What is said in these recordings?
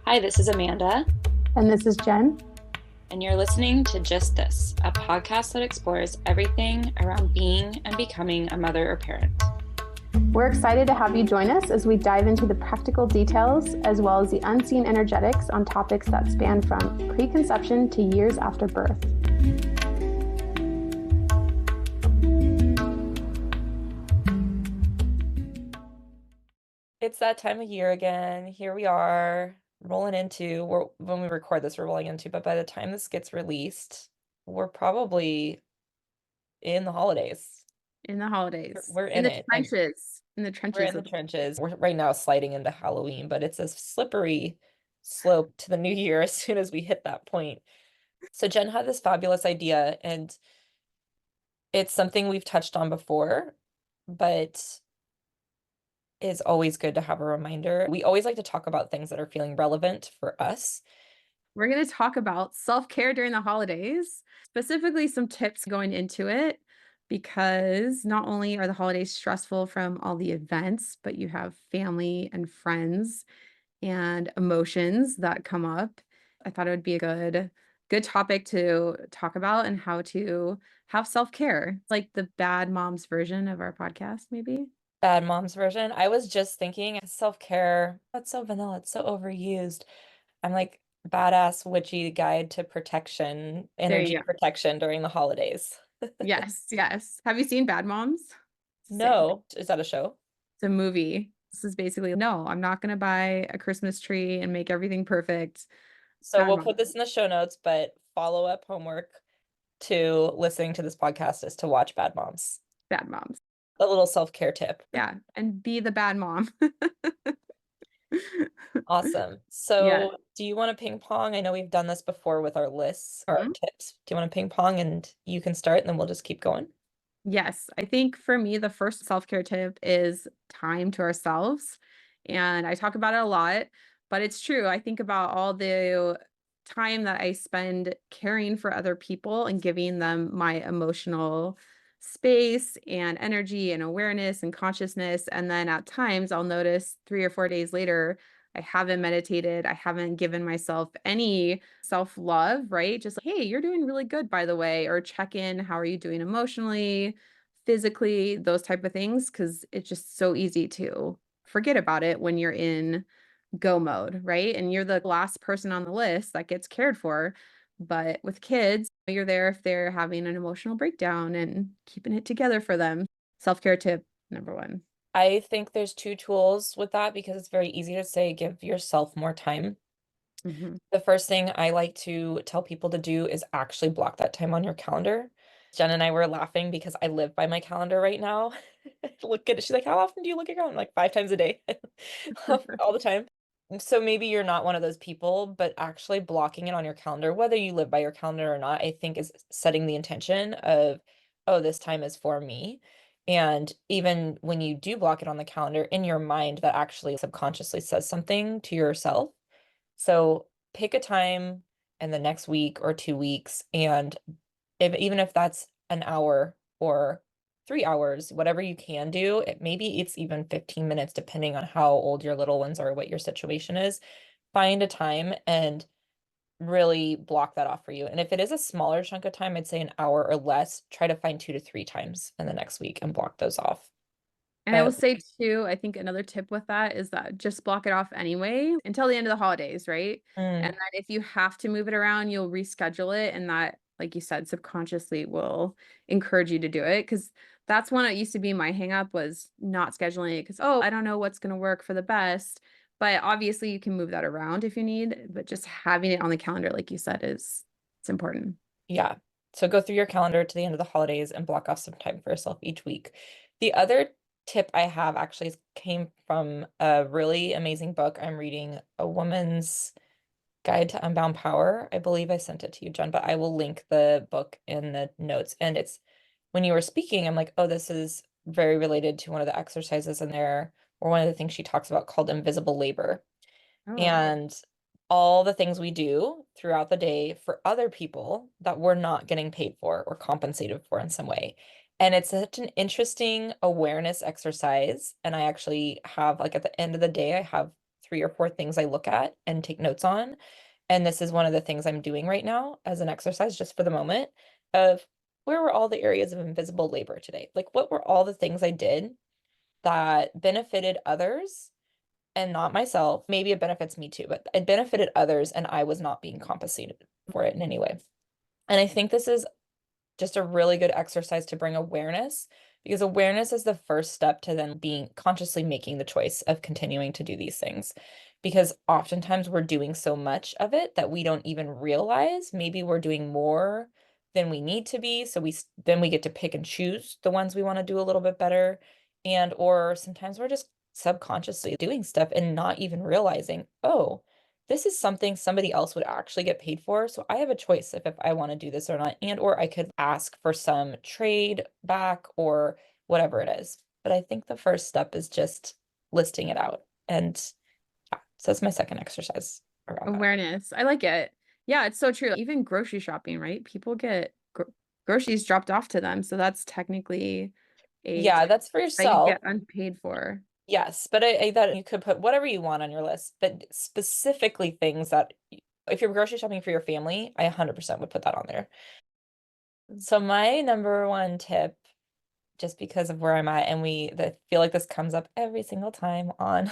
Hi, this is Amanda, And this is Jen. and you're listening to Just This, a podcast that explores everything around being and becoming a mother or parent. We're excited to have you join us as we dive into the practical details as well as the unseen energetics on topics that span from preconception to years after birth. It's that time of year again. Here we are rolling into, when we record this, we're rolling into, but by the time this gets released, we're probably in the holidays. In the holidays. We're in in the it. trenches. In the We're trenches. in the trenches. We're right now sliding into Halloween, but it's a slippery slope to the new year as soon as we hit that point. So Jen had this fabulous idea, and it's something we've touched on before, but is always good to have a reminder. We always like to talk about things that are feeling relevant for us. We're going to talk about self-care during the holidays, specifically some tips going into it, because not only are the holidays stressful from all the events, but you have family and friends and emotions that come up. I thought it would be a good topic to talk about and how to have self-care. It's like the bad moms version of our podcast, maybe. Bad mom's version. I was just thinking self-care, that's so vanilla, it's so overused. I'm like badass witchy guide to protection, There you energy go. protection during the holidays. Yes, yes. Have you seen Bad Moms? Same. No, is that a show? It's a movie. This is basically, no, I'm not going to buy a Christmas tree and make everything perfect. So Bad we'll Moms. put this in the show notes, but follow-up homework to listening to this podcast is to watch Bad Moms. Bad Moms. A little self-care tip. Yeah, and be the bad mom. Awesome. Yeah. So do you want to ping pong? I know we've done this before with our lists or our Mhm. tips. Do you want to ping pong and you can start and then we'll just keep going? Yes, I think for me, the first self-care tip is time to ourselves. And I talk about it a lot, but it's true. I think about all the time that I spend caring for other people and giving them my emotional space and energy and awareness and consciousness. And then at times I'll notice 3 or 4 days later, I haven't meditated. I haven't given myself any self-love, right? Just like, hey, you're doing really good, by the way, or check in. How are you doing emotionally, physically, those type of things? Because it's just so easy to forget about it when you're in go mode, right? And you're the last person on the list that gets cared for. But with kids, you're there if they're having an emotional breakdown and keeping it together for them. Self-care tip number one. I think there's two tools with that because it's very easy to say give yourself more time. Mhm. The first thing I like to tell people to do is actually block that time on your calendar. Jen and I were laughing because I live by my calendar right now. Look at it. She's like, how often do you look at your calendar? Like 5 times a day, all the time. So maybe you're not one of those people, but actually blocking it on your calendar, whether you live by your calendar or not, I think is setting the intention of, oh, this time is for me. And even when you do block it on the calendar in your mind, that actually subconsciously says something to yourself. So pick a time in the next week or 2 weeks, and even if that's an hour or 3 hours, whatever you can do, maybe it's even 15 minutes, depending on how old your little ones are, what your situation is. Find a time and really block that off for you. And if it is a smaller chunk of time, I'd say an hour or less, try to find 2 to 3 times in the next week and block those off. And I will say too, I think another tip with that is that just block it off anyway until the end of the holidays, right? And Mm, then if you have to move it around, you'll reschedule it. And that, like you said, subconsciously will encourage you to do it. Cause that's one that used to be my hang up was not scheduling it because, oh, I don't know what's going to work for the best. But obviously you can move that around if you need, but just having it on the calendar, like you said, it's important. yeah. So go through your calendar to the end of the holidays and block off some time for yourself each week. The other tip I have actually came from a really amazing book I'm reading, A Woman's Guide to Unbound Power. I believe I sent it to you, Jen, but I will link the book in the notes. And it's when you were speaking, I'm like, oh, this is very related to one of the exercises in there, or one of the things she talks about called invisible labor. Oh, And all the things we do throughout the day for other people that we're not getting paid for or compensated for in some way. And it's such an interesting awareness exercise. And I actually have, like, at the end of the day, I have 3 or 4 things I look at and take notes on. And this is one of the things I'm doing right now as an exercise, just for the moment, of where were all the areas of invisible labor today? Like, what were all the things I did that benefited others and not myself? Maybe it benefits me too, but it benefited others and I was not being compensated for it in any way. And I think this is just a really good exercise to bring awareness, because awareness is the first step to then being consciously making the choice of continuing to do these things. Because oftentimes we're doing so much of it that we don't even realize maybe we're doing more than we need to be. So then we get to pick and choose the ones we want to do a little bit better. And or sometimes we're just subconsciously doing stuff and not even realizing, oh, this is something somebody else would actually get paid for. So I have a choice if I want to do this or not, and or I could ask for some trade back or whatever it is. But I think the first step is just listing it out. And yeah, so that's my second exercise around that. Awareness. I like it. Yeah, it's so true. Even grocery shopping, right? People get groceries dropped off to them. So that's technically a Yeah, that's for that you yourself. get unpaid for. Yes, but I thought you could put whatever you want on your list, but specifically things that if you're grocery shopping for your family, I 100% would put that on there. So my number one tip, just because of where I'm at, and I feel like this comes up every single time on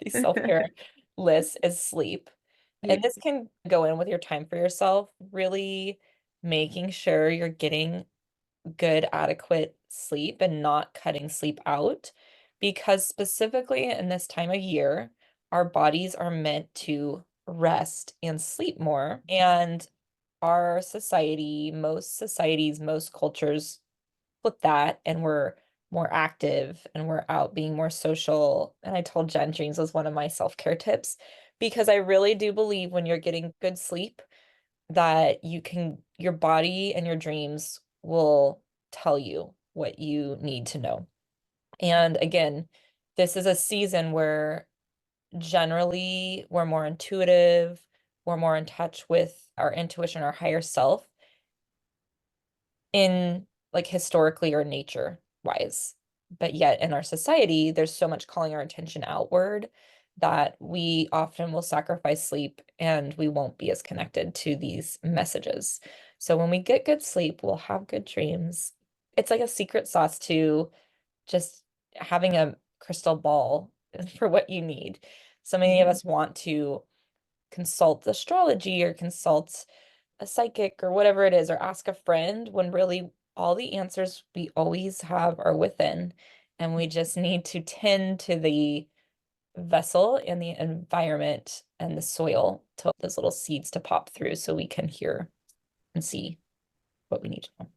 these self-care lists, is sleep. And this can go in with your time for yourself, really making sure you're getting good, adequate sleep and not cutting sleep out. Because specifically in this time of year, our bodies are meant to rest and sleep more. And our society, most societies, most cultures flip that, and we're more active and we're out being more social. And I told Jen dreams was one of my self-care tips, because I really do believe when you're getting good sleep that your body and your dreams will tell you what you need to know. And again, this is a season where generally we're more intuitive, we're more in touch with our intuition, our higher self, in like historically or nature wise. But yet in our society, there's so much calling our attention outward that we often will sacrifice sleep and we won't be as connected to these messages. So when we get good sleep, we'll have good dreams. It's like a secret sauce to just having a crystal ball for what you need. So many of us want to consult astrology or consult a psychic or whatever it is, or ask a friend, when really all the answers we always have are within. And we just need to tend to the vessel and the environment and the soil to those little seeds to pop through so we can hear and see what we need to know.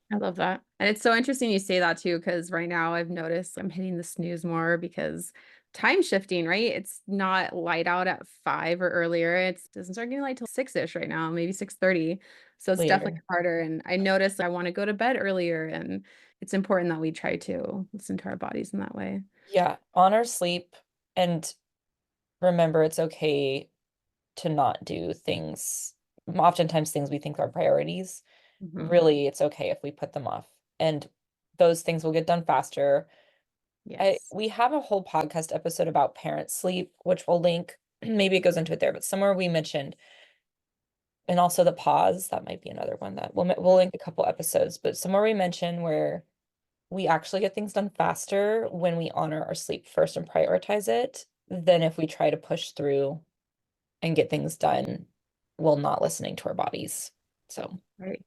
I love that. And it's so interesting you say that too, because right now I've noticed I'm hitting the snooze more because time shifting, right? It's not light out at 5 or earlier. It doesn't start getting light till 6-ish right now, maybe 6:30. So it's definitely Later. harder. And I noticed I want to go to bed earlier. And it's important that we try to listen to our bodies in that way. Yeah, honor sleep, and remember it's okay to not do things, oftentimes things we think are priorities. Really, it's okay if we put them off, and those things will get done faster. Yes. We have a whole podcast episode about parent sleep, which we'll link. Maybe it goes into it there, but somewhere we mentioned, and also the pause, that might be another one that we'll link a couple episodes, but somewhere we mentioned where we actually get things done faster when we honor our sleep first and prioritize it than if we try to push through and get things done while not listening to our bodies. So, Right.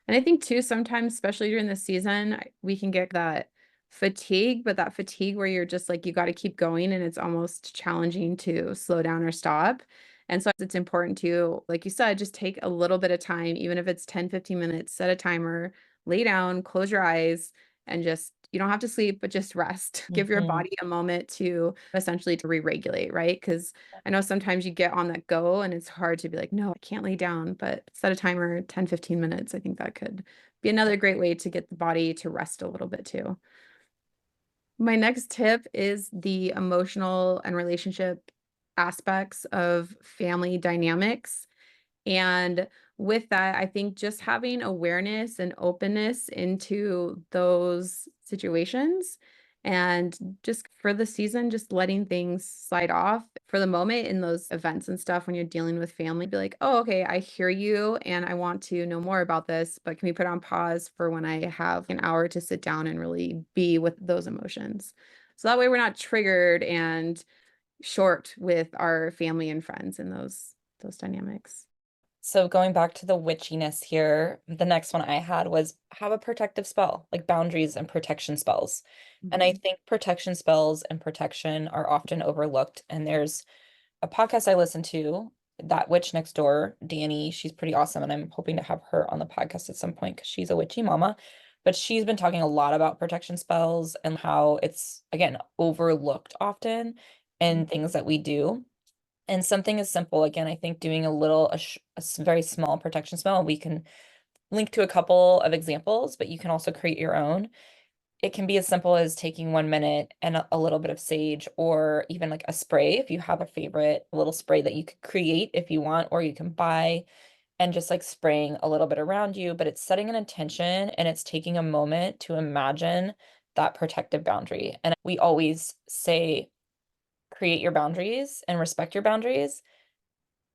And I think too, sometimes, especially during the season, we can get that fatigue, but that fatigue where you're just like, you got to keep going and it's almost challenging to slow down or stop. And so it's important to, like you said, just take a little bit of time, even if it's 10, 15 minutes, set a timer, lay down, close your eyes, and just, you don't have to sleep, but just rest. Give your mhm. body a moment to essentially to re-regulate, right? Because I know sometimes you get on that go and it's hard to be like, no, I can't lay down, but set a timer 10, 15 minutes. I think that could be another great way to get the body to rest a little bit too. My next tip is the emotional and relationship aspects of family dynamics. And with that, I think just having awareness and openness into those situations And just for the season, just letting things slide off for the moment in those events and stuff when you're dealing with family, be like, oh, okay, I hear you and I want to know more about this, but can we put on pause for when I have an hour to sit down and really be with those emotions? So that way we're not triggered and short with our family and friends in those dynamics. So going back to the witchiness here, the next one I had was have a protective spell, like boundaries and protection spells. And I Mhm. think protection spells and protection are often overlooked. And there's a podcast I listen to, That Witch Next Door, Danny, she's pretty awesome. And I'm hoping to have her on the podcast at some point because she's a witchy mama. But she's been talking a lot about protection spells and how it's, again, overlooked often in things that we do. And something as simple, again, I think doing a very small protection spell, we can link to a couple of examples, but you can also create your own. It can be as simple as taking 1 minute and a little bit of sage, or even like a spray if you have a favorite little spray that you could create if you want, or you can buy, and just like spraying a little bit around you. But it's setting an intention and it's taking a moment to imagine that protective boundary. And we always say, create your boundaries and respect your boundaries.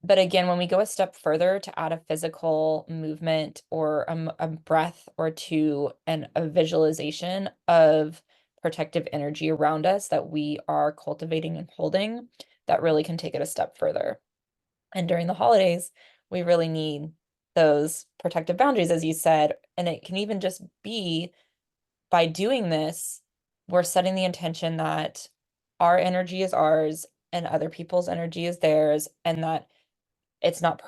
But again, when we go a step further to add a physical movement or a breath or two and a visualization of protective energy around us that we are cultivating and holding, that really can take it a step further. And during the holidays, we really need those protective boundaries, as you said. And it can even just be by doing this, we're setting the intention that our energy is ours and other people's energy is theirs, and that it's not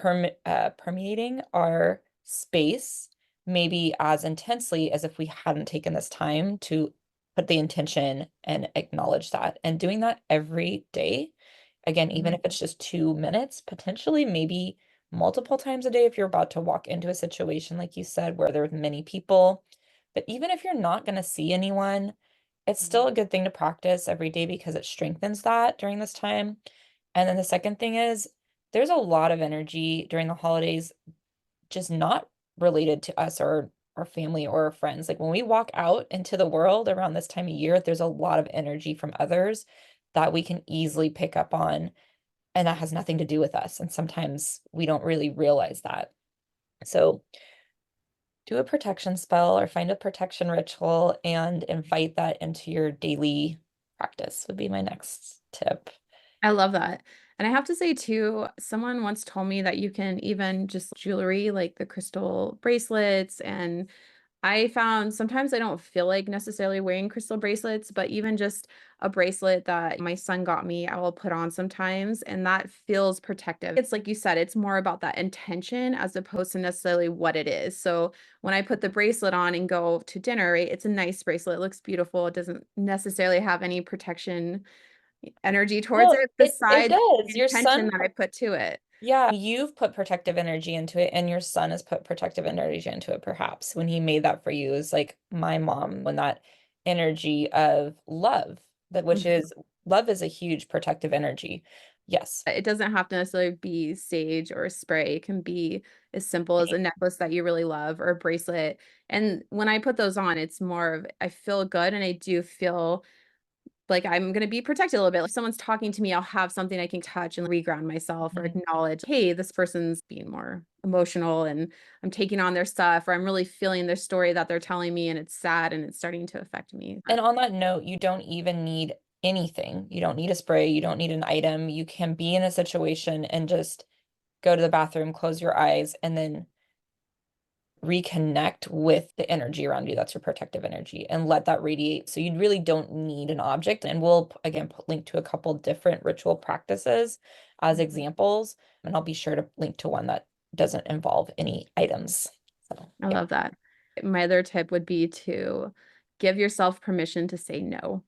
permeating our space maybe as intensely as if we hadn't taken this time to put the intention and acknowledge that. And doing that every day, again, even if it's just 2 minutes, potentially maybe multiple times a day if you're about to walk into a situation, like you said, where there's many people. But even if you're not going to see anyone, it's still a good thing to practice every day because it strengthens that during this time. And then the second thing is, there's a lot of energy during the holidays, just not related to us or our family or our friends. Like when we walk out into the world around this time of year, there's a lot of energy from others that we can easily pick up on, and that has nothing to do with us. And sometimes we don't really realize that. So do a protection spell or find a protection ritual and invite that into your daily practice would be my next tip. I love that. And I have to say too, someone once told me that you can even just jewelry, like the crystal bracelets. And I found sometimes I don't feel like necessarily wearing crystal bracelets, but even just a bracelet that my son got me, I will put on sometimes, and that feels protective. It's like you said, it's more about that intention as opposed to necessarily what it is. So when I put the bracelet on and go to dinner, right, it's a nice bracelet, it looks beautiful. It doesn't necessarily have any protection energy towards No, it it besides the does. Your intention son, that I put to it. yeah, you've put protective energy into it, and your son has put protective energy into it, perhaps. When he made that for you, is like my mom, when that energy of love, that which Mhm. is love is a huge protective energy. Yes. It doesn't have to necessarily be sage or spray. It can be as simple as a necklace that you really love or a bracelet. And when I put those on, it's more of I feel good and I do feel like I'm gonna be protected a little bit. If someone's talking to me, I'll have something I can touch and reground myself or Mhm. acknowledge, hey, this person's being more emotional and I'm taking on their stuff, or I'm really feeling their story that they're telling me and it's sad and it's starting to affect me. And on that note, you don't even need anything. You don't need a spray, you don't need an item. You can be in a situation and just go to the bathroom, close your eyes, and then reconnect with the energy around you. That's your protective energy, and let that radiate. So you really don't need an object. And we'll again link to a couple different ritual practices as examples. And I'll be sure to link to one that doesn't involve any items. So I yeah. love that. My other tip would be to give yourself permission to say no.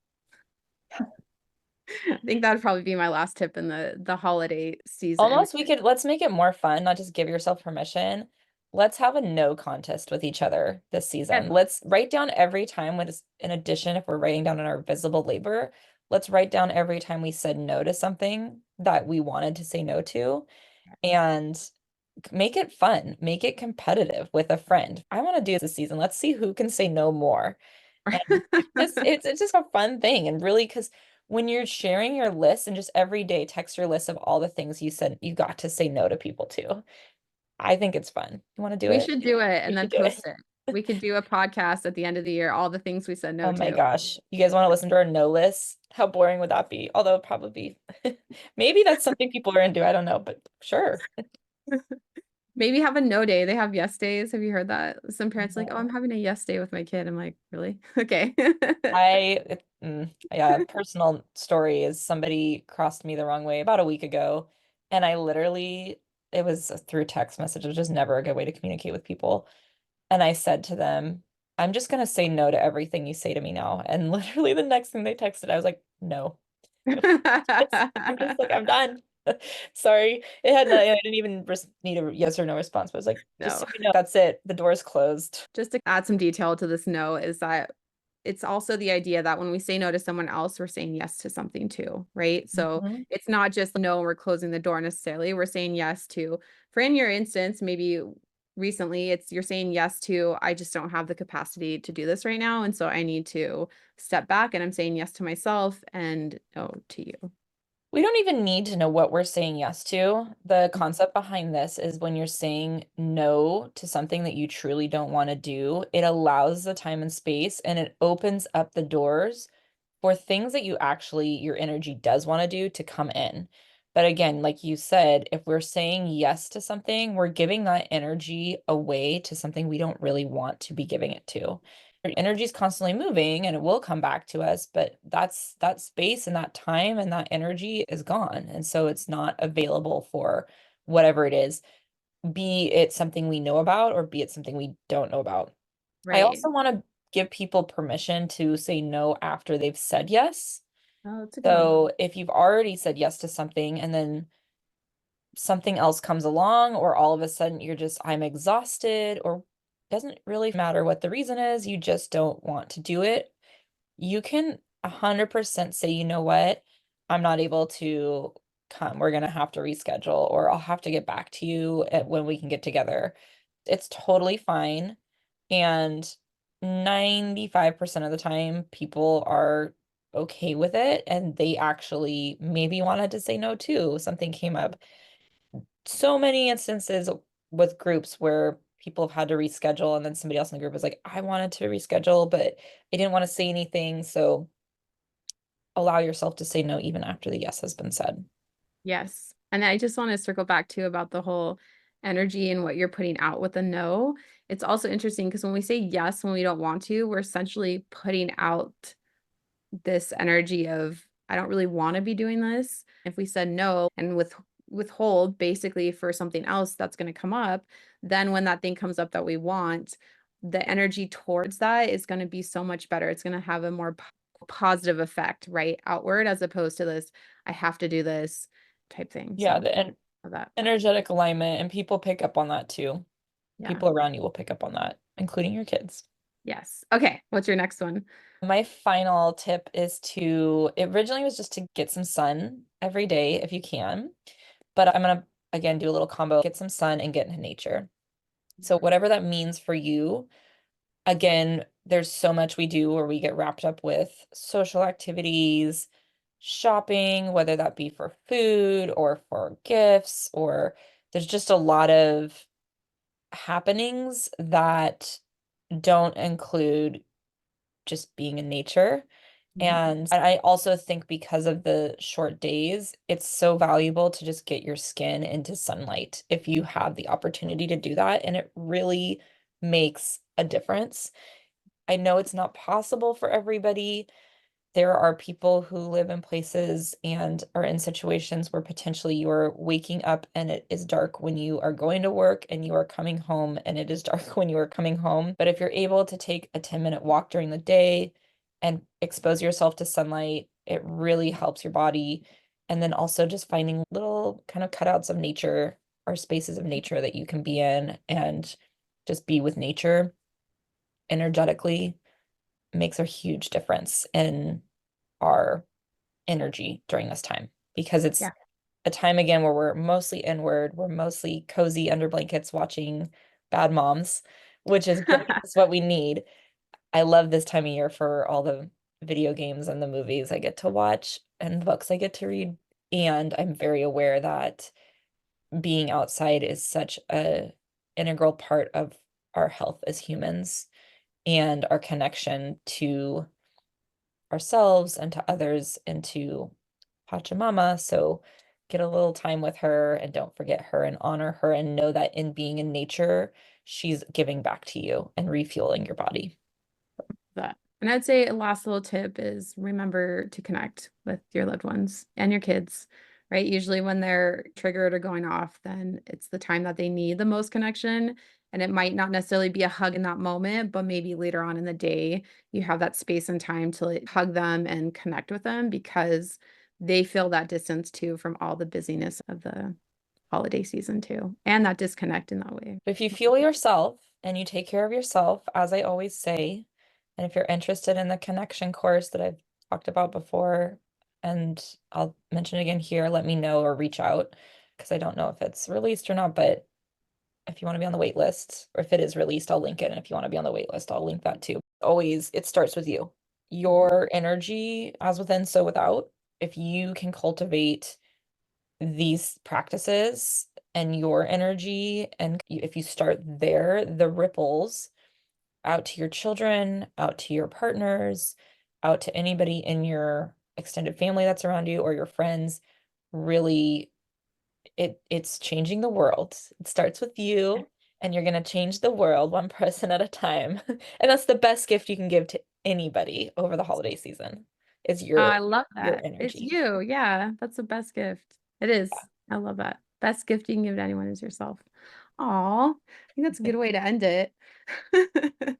I think that'd probably be my last tip in the holiday season. Almost, let's make it more fun, not just give yourself permission. Let's have a no contest with each other this Yes. season. Let's write down every time when it's, in addition, if we're writing down in our visible labor, let's write down every time we said no to something that we wanted to say no to, and make it fun, make it competitive with a friend. I want to do this season. Let's see who can say no more. And it's just a fun thing. And really, because when you're sharing your list and just every day text your list of all the things you said you got to say no to people to, I think it's fun. You want to do We it? should do it We and then should do it. post it. We could do a podcast at the end of the year, all the things we said no Oh my to. gosh. You guys want to listen to our no list? How boring would that be? Although it'd probably be maybe that's something people are into. I don't know, but sure. Maybe have a no day. They have yes days. Have you heard that? Some parents are like, oh, I'm No. having a yes day with my kid. I'm like, really? Okay. Yeah, personal story is somebody crossed me the wrong way about a week ago, and I literally, it was through text message. It was just never a good way to communicate with people. And I said to them, I'm just gonna say no to everything you say to me now. And literally the next thing they texted, I was like, no. I'm just like, I'm done. Sorry. I didn't even need a yes or no response, but I was like, just No. so you know, that's it. The door's closed. Just to add some detail to this no is that it's also the idea that when we say no to someone else, we're saying yes to something too, right? So Mhm. it's not just no, we're closing the door necessarily. We're saying yes to, for in your instance, maybe recently it's you're saying yes to, I just don't have the capacity to do this right now. And so I need to step back and I'm saying yes to myself and no to you. We don't even need to know what we're saying yes to. The concept behind this is when you're saying no to something that you truly don't want to do, it allows the time and space and it opens up the doors for things that you actually, your energy does want to do to come in. But again, like you said, if we're saying yes to something, we're giving that energy away to something we don't really want to be giving it to. Energy is constantly moving and it will come back to us, but that space and that time and that energy is gone. And so it's not available for whatever it is, be it something we know about or be it something we don't know about. I Right. also want to give people permission to say no after they've said yes. Oh, that's a good one. So if you've already said yes to something and then something else comes along, or all of a sudden you're just, I'm exhausted, or doesn't really matter what the reason is, you just don't want to do it, you can 100% say, you know what, I'm not able to come. We're going to have to reschedule, or I'll have to get back to you when we can get together. It's totally fine. And 95% of the time, people are okay with it. And they actually maybe wanted to say no too. Something came up. So many instances with groups where people have had to reschedule, and then somebody else in the group was like, I wanted to reschedule, but I didn't want to say anything. So allow yourself to say no even after the yes has been said. Yes. And I just want to circle back too about the whole energy and what you're putting out with a no. It's also interesting because when we say yes when we don't want to, we're essentially putting out this energy of I don't really want to be doing this. If we said no and withhold basically for something else that's going to come up, then when that thing comes up that we want, the energy towards that is going to be so much better. It's going to have a more positive effect, right? Outward as opposed to this, I have to do this type thing. Yeah, So the that, energetic alignment, and people pick up on that too. yeah. People around you will pick up on that, including your kids. Yes. Okay. What's your next one? My final tip is it originally was just to get some sun every day if you can, but I'm gonna again do a little combo, get some sun and get into nature. So whatever that means for you, again, there's so much we do where we get wrapped up with social activities, shopping, whether that be for food or for gifts, or there's just a lot of happenings that don't include just being in nature. Mhm. And I also think because of the short days, it's so valuable to just get your skin into sunlight if you have the opportunity to do that. And it really makes a difference. I know it's not possible for everybody. There are people who live in places and are in situations where potentially you're waking up and it is dark when you are going to work and you are coming home and it is dark when you are coming home. But if you're able to take a 10-minute walk during the day and expose yourself to sunlight, it really helps your body. And then also just finding little kind of cutouts of nature or spaces of nature that you can be in and just be with nature energetically makes a huge difference in our energy during this time, because it's Yeah. a time again where we're mostly inward, we're mostly cozy under blankets watching Bad Moms, which is great. It's what we need. I love this time of year for all the video games and the movies I get to watch and the books I get to read. And I'm very aware that being outside is such a integral part of our health as humans and our connection to ourselves and to others and to Pachamama. So get a little time with her and don't forget her and honor her and know that in being in nature, she's giving back to you and refueling your body. That. And I'd say a last little tip is remember to connect with your loved ones and your kids, right? Usually when they're triggered or going off, then it's the time that they need the most connection. And it might not necessarily be a hug in that moment, but maybe later on in the day, you have that space and time to like, hug them and connect with them because they feel that distance too from all the busyness of the holiday season too, and that disconnect in that way. If you fuel yourself and you take care of yourself, as I always say, and if you're interested in the connection course that I've talked about before, and I'll mention it again here, let me know or reach out because I don't know if it's released or not, but if you want to be on the wait list, or if it is released, I'll link it. And if you want to be on the wait list, I'll link that too. Always, it starts with you. Your energy, as within, so without. If you can cultivate these practices and your energy, and if you start there, the ripples out to your children, out to your partners, out to anybody in your extended family that's around you or your friends, really it's changing the world. It starts with you and you're going to change the world one person at a time. And that's the best gift you can give to anybody over the holiday season is I love your that. It's energy. you. Yeah, that's the best gift. It is. I love that. Best gift you can give to anyone is yourself. Aw, I think that's a good way to end it.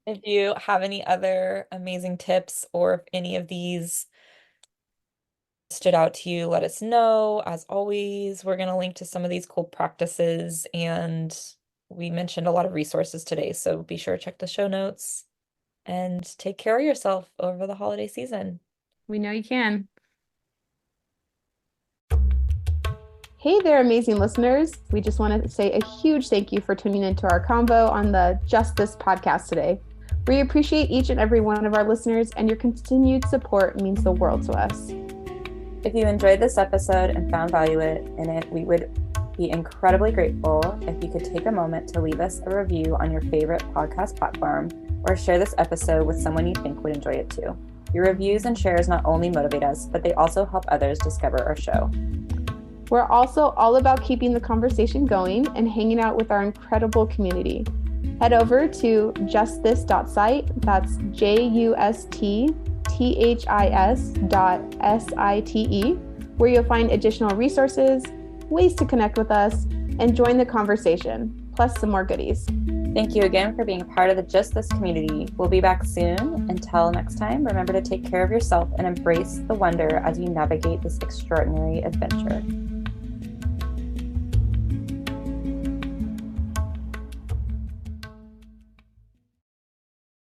If you have any other amazing tips or if any of these stood out to you, let us know. As always, we're going to link to some of these cool practices, and we mentioned a lot of resources today, so be sure to check the show notes and take care of yourself over the holiday season. We know you can. Hey there, amazing listeners. We just want to say a huge thank you for tuning into our convo on the Just This podcast today. We appreciate each and every one of our listeners, and your continued support means the world to us. If you enjoyed this episode and found value in it, we would be incredibly grateful if you could take a moment to leave us a review on your favorite podcast platform or share this episode with someone you think would enjoy it too. Your reviews and shares not only motivate us, but they also help others discover our show. We're also all about keeping the conversation going and hanging out with our incredible community. Head over to justthis.site, that's justhis.site, where you'll find additional resources, ways to connect with us, and join the conversation, plus some more goodies. Thank you again for being a part of the Just This community. We'll be back soon. Until next time, remember to take care of yourself and embrace the wonder as you navigate this extraordinary adventure.